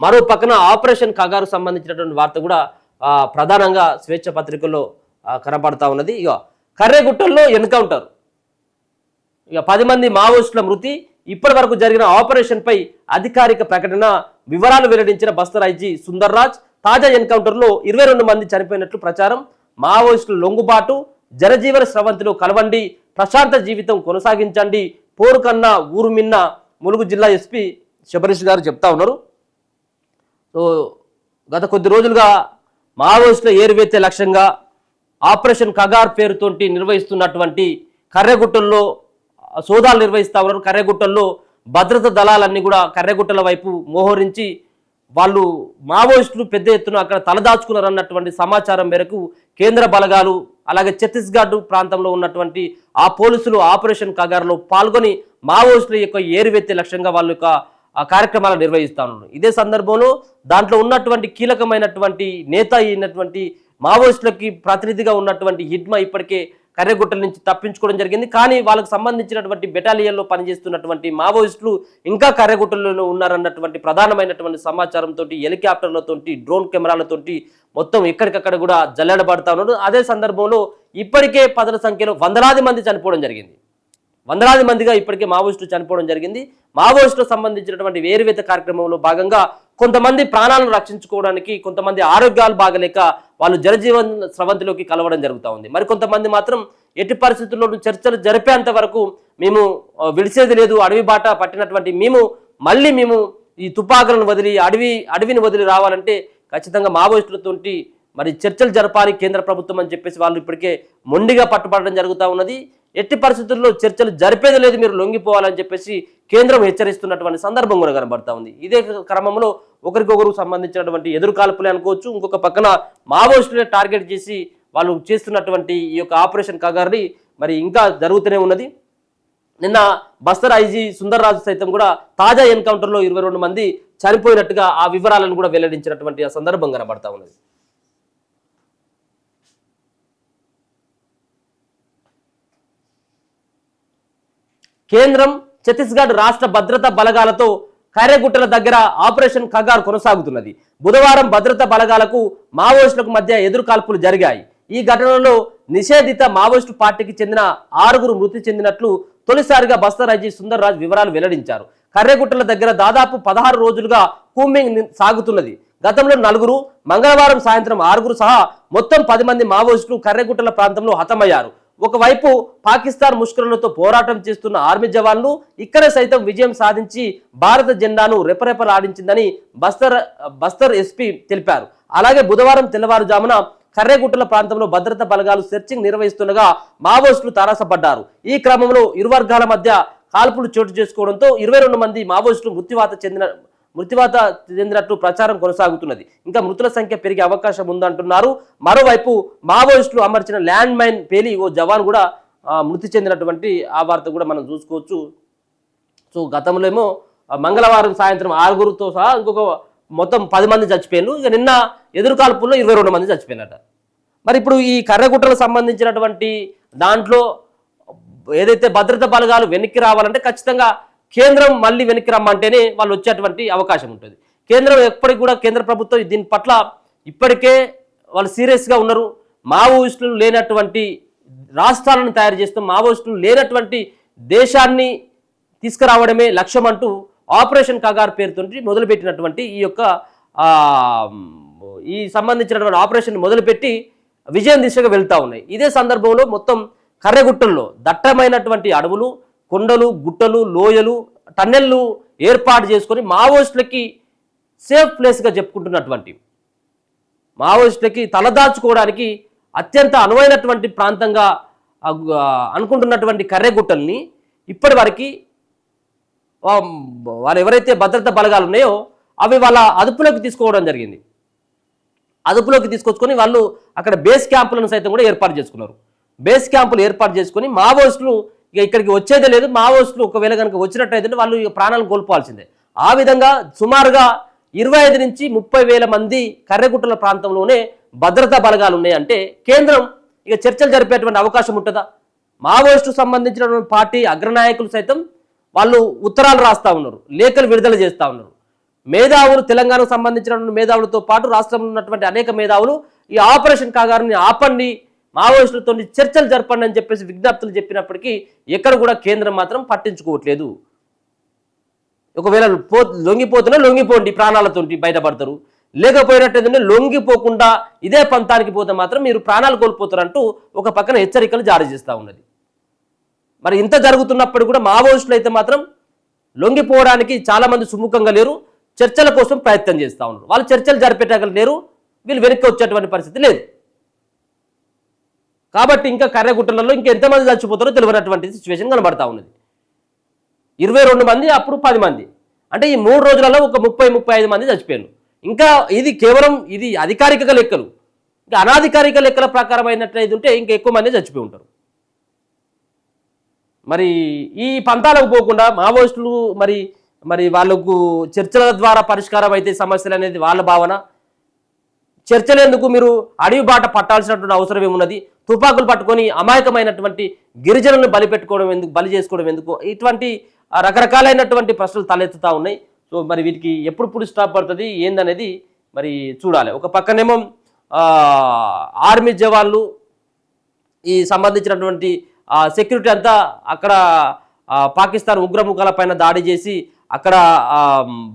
మరో పక్కన ఆపరేషన్ కగారు సంబంధించినటువంటి వార్త కూడా ప్రధానంగా స్వేచ్ఛ పత్రికల్లో కనబడతా ఉన్నది. ఇక కర్రెగుట్టల్లో ఎన్కౌంటర్, ఇక 10 మంది మావోయిస్టుల మృతి, ఇప్పటి వరకు జరిగిన ఆపరేషన్ పై అధికారిక ప్రకటన, వివరాలు వెల్లడించిన బస్తర్ ఐజీ సుందర్ రాజ్. తాజా ఎన్కౌంటర్లో 22 మంది చనిపోయినట్లు ప్రచారం, మావోయిస్టుల లొంగుబాటు, జనజీవన స్రవంతిలో కలవండి, ప్రశాంత జీవితం కొనసాగించండి, పోరు కన్నా ఊరు మిన్న ములుగు జిల్లా ఎస్పీ శబరీష్ గారు చెప్తా ఉన్నారు. సో గత కొద్ది రోజులుగా మావోయిస్టుల ఏరువేతే లక్ష్యంగా ఆపరేషన్ కగార్ పేరుతోటి నిర్వహిస్తున్నటువంటి కర్రెగుట్టల్లో సోదాలు నిర్వహిస్తూ ఉన్నారు. కర్రెగుట్టల్లో భద్రతా దళాలన్నీ కూడా కర్రెగుట్టల వైపు మోహరించి వాళ్ళు మావోయిస్టులు పెద్ద ఎత్తున అక్కడ తలదాచుకున్నారన్నటువంటి సమాచారం మేరకు కేంద్ర బలగాలు అలాగే ఛత్తీస్గఢ్ ప్రాంతంలో ఉన్నటువంటి ఆ పోలీసులు ఆపరేషన్ కగార్లో పాల్గొని మావోయిస్టుల యొక్క ఏరువెత్తే లక్ష్యంగా వాళ్ళ యొక్క కార్యక్రమాలు నిర్వహిస్తా ఉన్నారు. ఇదే సందర్భంలో దాంట్లో ఉన్నటువంటి కీలకమైనటువంటి నేత అయినటువంటి మావోయిస్టులకి ప్రతినిధిగా ఉన్నటువంటి హిడ్మా ఇప్పటికే కర్రెగుట్టల నుంచి తప్పించుకోవడం జరిగింది. కానీ వాళ్ళకు సంబంధించినటువంటి బెటాలియన్లో పనిచేస్తున్నటువంటి మావోయిస్టులు ఇంకా కర్రెగుట్టల్లో ఉన్నారన్నటువంటి ప్రధానమైనటువంటి సమాచారంతో హెలికాప్టర్లతో డ్రోన్ కెమెరాలతోటి మొత్తం ఎక్కడికక్కడ కూడా జల్లెడబడతా ఉన్నారు. అదే సందర్భంలో ఇప్పటికే పదుల సంఖ్యలో వందలాది మంది చనిపోవడం జరిగింది. వందలాది మందిగా ఇప్పటికే మావోయిస్టులు చనిపోవడం జరిగింది. మావోయిస్టులకు సంబంధించినటువంటి వేరువేత కార్యక్రమంలో భాగంగా కొంతమంది ప్రాణాలను రక్షించుకోవడానికి, కొంతమంది ఆరోగ్యాలు బాగలేక వాళ్ళు జనజీవన స్రవంతిలోకి కలవడం జరుగుతూ ఉంది. మరి కొంతమంది మాత్రం ఎట్టి పరిస్థితుల్లోనూ చర్చలు జరిపేంత వరకు మేము విడిసేది లేదు, అడవి బాట పట్టినటువంటి మేము ఈ తుపాకులను వదిలి అడవిని వదిలి రావాలంటే ఖచ్చితంగా మావోయిస్టులతోటి మరి చర్చలు జరపాలి కేంద్ర ప్రభుత్వం అని చెప్పేసి వాళ్ళు ఇప్పటికే మొండిగా పట్టుబడడం జరుగుతూ ఉన్నది. ఎట్టి పరిస్థితుల్లో చర్చలు జరిపేది లేదు, మీరు లొంగిపోవాలని చెప్పేసి కేంద్రం హెచ్చరిస్తున్నటువంటి సందర్భం కూడా కనబడతా ఉంది. ఇదే క్రమంలో ఒకరికొకరు సంబంధించినటువంటి ఎదురుకాల్పులే అనుకోవచ్చు. ఇంకొక పక్కన మావోయిస్టులే టార్గెట్ చేసి వాళ్ళు చేస్తున్నటువంటి ఈ యొక్క ఆపరేషన్ కగార్ని మరి ఇంకా జరుగుతూనే ఉన్నది. నిన్న బస్తర్ ఐజీ సుందర్ రాజు సైతం కూడా తాజా ఎన్కౌంటర్లో 22 మంది చనిపోయినట్టుగా ఆ వివరాలను కూడా వెల్లడించినటువంటి ఆ సందర్భం కనబడతా ఉన్నది. కేంద్రం ఛత్తీస్గఢ్ రాష్ట్ర భద్రతా బలగాలతో కర్రెగుట్టల దగ్గర ఆపరేషన్ కగార్ కొనసాగుతున్నది. బుధవారం భద్రతా బలగాలకు మావోయిస్టులకు మధ్య ఎదురుకాల్పులు జరిగాయి. ఈ ఘటనలో నిషేధిత మావోయిస్టు పార్టీకి చెందిన 6 మృతి చెందినట్లు తొలిసారిగా బస్తర్ ఐజీ సుందర్ రాజ్ వివరాలు వెల్లడించారు. కర్రెగుట్టల దగ్గర దాదాపు 16 రోజులుగా కూంబింగ్ సాగుతున్నది. గతంలో 4, మంగళవారం సాయంత్రం 6 సహా మొత్తం 10 మంది మావోయిస్టులు కర్రెగుట్టల ప్రాంతంలో హతమయ్యారు. ఒకవైపు పాకిస్తాన్ ముష్కరులతో పోరాటం చేస్తున్న ఆర్మీ జవాన్లు ఇక్కడ సైతం విజయం సాధించి భారత జెండాను రెపరెపలాడించిందని బస్తర్ ఎస్పీ తెలిపారు. అలాగే బుధవారం తెల్లవారుజామున కర్రెగుట్టల ప్రాంతంలో భద్రతా బలగాలు సెర్చింగ్ నిర్వహిస్తుండగా మావోయిస్టులు తారసపడ్డారు. ఈ క్రమంలో ఇరు వర్గాల మధ్య కాల్పులు చోటు చేసుకోవడంతో 22 మంది మావోయిస్టులు మృత్యువాత చెందినట్లు ప్రచారం కొనసాగుతున్నది. ఇంకా మృతుల సంఖ్య పెరిగే అవకాశం ఉందంటున్నారు. మరోవైపు మావోయిస్టులు అమర్చిన ల్యాండ్ మైన్ పేలి ఓ జవాన్ కూడా మృతి చెందినటువంటి ఆ వార్త కూడా మనం చూసుకోవచ్చు. సో గతంలో ఏమో మంగళవారం సాయంత్రం 6తో సహా ఇంకొక మొత్తం 10 మంది చచ్చిపోయారు. ఇక నిన్న ఎదురుకాల్పుల్లో 22 మంది చచ్చిపోయినట. మరి ఇప్పుడు ఈ కర్రెగుట్టలకు సంబంధించినటువంటి దాంట్లో ఏదైతే భద్రతా బలగాలు వెనక్కి రావాలంటే ఖచ్చితంగా కేంద్రం మళ్ళీ వెనక్కి రమ్మంటేనే వాళ్ళు వచ్చేటువంటి అవకాశం ఉంటుంది. కేంద్రం ఎప్పటికి కూడా కేంద్ర ప్రభుత్వం దీని పట్ల ఇప్పటికే వాళ్ళు సీరియస్గా ఉన్నారు. మావోయిస్టులు లేనటువంటి రాష్ట్రాలను తయారు చేస్తూ మావోయిస్టులు లేనటువంటి దేశాన్ని తీసుకురావడమే లక్ష్యం అంటూ ఆపరేషన్ కగార్ పేరుతో మొదలుపెట్టినటువంటి ఈ సంబంధించినటువంటి ఆపరేషన్ మొదలుపెట్టి విజయం దిశగా వెళ్తూ ఉన్నాయి. ఇదే సందర్భంలో మొత్తం కర్రెగుట్టల్లో దట్టమైనటువంటి అడవులు, కొండలు, గుట్టలు, లోయలు, టన్నెళ్ళు ఏర్పాటు చేసుకొని మావోయిస్టులకి సేఫ్ ప్లేస్గా చెప్పుకుంటున్నటువంటి మావోయిస్టులకి తలదాచుకోవడానికి అత్యంత అనువైనటువంటి ప్రాంతంగా అనుకుంటున్నటువంటి కర్రెగుట్టల్ని ఇప్పటి వరకు వాళ్ళు ఎవరైతే భద్రతా బలగాలు ఉన్నాయో అవి వాళ్ళ అదుపులోకి తీసుకోవడం జరిగింది. అదుపులోకి తీసుకొచ్చుకొని వాళ్ళు అక్కడ బేస్ క్యాంపులను సైతం కూడా ఏర్పాటు చేసుకున్నారు. బేస్ క్యాంపులు ఏర్పాటు చేసుకొని మావోయిస్టులు ఇక ఇక్కడికి వచ్చేదే లేదు, మావోయిస్టులు ఒకవేళ కనుక వచ్చినట్టయితే వాళ్ళు ప్రాణాలను కోల్పోవాల్సిందే. ఆ విధంగా సుమారుగా 25 నుంచి 30 వేల మంది కర్రెగుట్టల ప్రాంతంలోనే భద్రతా బలగాలు ఉన్నాయంటే కేంద్రం ఇక చర్చలు జరిపేటువంటి అవకాశం ఉంటుందా? మావోయిస్టు సంబంధించినటువంటి పార్టీ అగ్రనాయకులు సైతం వాళ్ళు ఉత్తరాలు రాస్తూ ఉన్నారు, లేఖలు విడుదల చేస్తూ ఉన్నారు. మేధావులు, తెలంగాణకు సంబంధించినటువంటి మేధావులతో పాటు రాష్ట్రంలో ఉన్నటువంటి అనేక మేధావులు ఈ ఆపరేషన్ కాగారుని ఆపండి, మావోయిస్టులతో చర్చలు జరపండి అని చెప్పేసి విజ్ఞప్తులు చెప్పినప్పటికీ ఎక్కడ కూడా కేంద్రం మాత్రం పట్టించుకోవట్లేదు. ఒకవేళ లొంగిపోతున్నా లొంగిపోండి, ప్రాణాలతో బయటపడతారు, లేకపోయినట్టయితే లొంగిపోకుండా ఇదే పంతానికి పోతే మాత్రం మీరు ప్రాణాలు కోల్పోతారంటూ ఒక పక్కన హెచ్చరికలు జారీ చేస్తూ ఉన్నది. మరి ఇంత జరుగుతున్నప్పుడు కూడా మావోయిస్టులు అయితే మాత్రం లొంగిపోవడానికి చాలామంది సుముఖంగా లేరు, చర్చల కోసం ప్రయత్నం చేస్తూ ఉన్నారు. వాళ్ళు చర్చలు జరిపేటగలు లేరు, వీళ్ళు వెనక్కి వచ్చేటువంటి పరిస్థితి లేదు. కాబట్టి ఇంకా కర్రెగుట్టలలో ఇంకెంతమంది చచ్చిపోతారో తెలియనటువంటి సిచ్యువేషన్ కనబడతా ఉన్నది. 22 మంది, అప్పుడు 10 మంది, అంటే ఈ 3 రోజులలో ఒక 30-35 మంది చచ్చిపోయారు. ఇంకా ఇది కేవలం ఇది అధికారిక లెక్కలు, ఇంకా అనాధికారిక లెక్కల ప్రకారం అయినట్లయితే ఉంటే ఇంకా ఎక్కువ మంది చచ్చిపోయి ఉంటారు. మరి ఈ పంతాలకు పోకుండా మావోయిస్టులు మరి మరి వాళ్ళకు చర్చల ద్వారా పరిష్కారం అయితే సమస్యలు అనేది వాళ్ళ భావన. చర్చలు ఎందుకు, మీరు అడవి బాట పట్టాల్సినటువంటి అవసరం ఏమున్నది, తుపాకులు పట్టుకొని అమాయకమైనటువంటి గిరిజనులను బలి చేసుకోవడం ఎందుకు, ఇటువంటి రకరకాలైనటువంటి ప్రశ్నలు తలెత్తుతూ ఉన్నాయి. సో మరి వీటికి ఎప్పుడు పులి స్టాప్ పడుతుంది ఏందనేది మరి చూడాలి. ఒక పక్కనేమో ఆర్మీ జవాన్లు ఈ సంబంధించినటువంటి సెక్యూరిటీ అంతా అక్కడ పాకిస్తాన్ ఉగ్రముఖాల పైన దాడి చేసి అక్కడ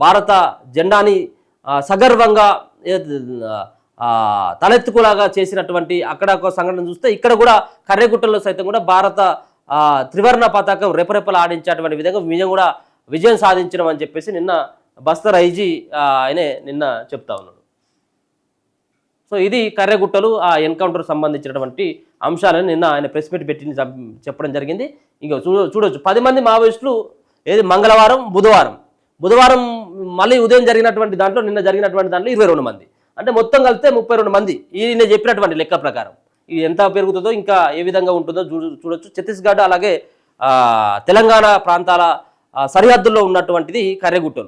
భారత జెండాని సగర్వంగా తలెత్తుకులాగా చేసినటువంటి అక్కడ ఒక సంఘటన చూస్తే ఇక్కడ కూడా కర్రెగుట్టలో సైతం కూడా భారత త్రివర్ణ పతాకం రెపరెపలు ఆడించేటువంటి విధంగా కూడా విజయం సాధించడం అని చెప్పేసి నిన్న బస్తర్ ఐజీ ఆయనే నిన్న చెప్తా ఉన్నాడు. సో ఇది కర్రెగుట్టలు ఆ ఎన్కౌంటర్ సంబంధించినటువంటి అంశాలను నిన్న ఆయన ప్రెస్ మీట్ పెట్టి చెప్పడం జరిగింది. ఇంకా చూడొచ్చు 10 మంది మావోయిస్టులు ఏది మంగళవారం బుధవారం మళ్ళీ ఉదయం జరిగినటువంటి దాంట్లో నిన్న జరిగినటువంటి దాంట్లో 22 మంది, అంటే మొత్తం కలిస్తే 32 మంది ఈయన చెప్పినటువంటి లెక్క ప్రకారం. ఇది ఎంత పెరుగుతుందో ఇంకా ఏ విధంగా ఉంటుందో చూడొచ్చు. ఛత్తీస్గఢ్ అలాగే తెలంగాణ ప్రాంతాల సరిహద్దుల్లో ఉన్నటువంటిది కర్రెగుట్టలు.